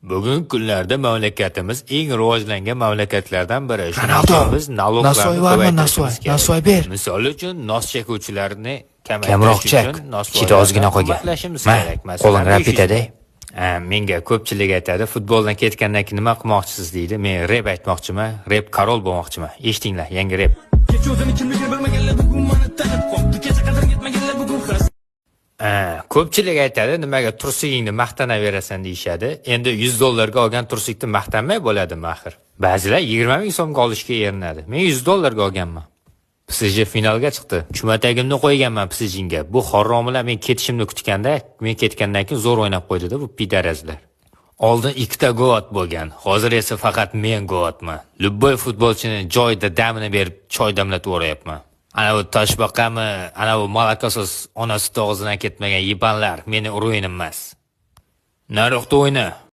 Bugungi kunlarda mamlakatimiz eng rivojlangan mamlakatlardan biri. Ronaldo, Biz nosvoy nosvoy varmi, nosvoy ber. Misol uchun nos chekuvchilarni Kamroq chek. Ichida ozgina qolgan. Qo'ling rap etadi. Menga ko'pchilik aytadi, futboldan ketgandan keyin nima qilmoqchisiz deydi. Men rep aytmoqchiman, rep qarol bo'lmoqchiman. Eshitinglar, yangi rep. Ko'pchilik aytadi, nimaga tursigingni maqtanaverasan deyshadi. Endi $100 olgan tursikni maqtanmay bo'ladimi axir? Ba'zilar 20 ming so'mga olishga erinadi. Men $100 olganman. PSG finalga chiqdi. Chumatagimni qo'yganman PSJga. Bu xorromilar men ketishimni kutganda, men ketgandan keyin zo'r o'ynab qo'ydi-da bu pidarazlar. Oldin ikkita go'at bo'lgan. Hozir esa faqat men go'atman. Lubboy futbolchini joyida damini berib, choy damlatib o'rayapman. Ana bu toshbaqami, ana bu malakasiz onasi og'zidan ketmagan yibanlar meni o'ruinim emas. Nariqda o'yna.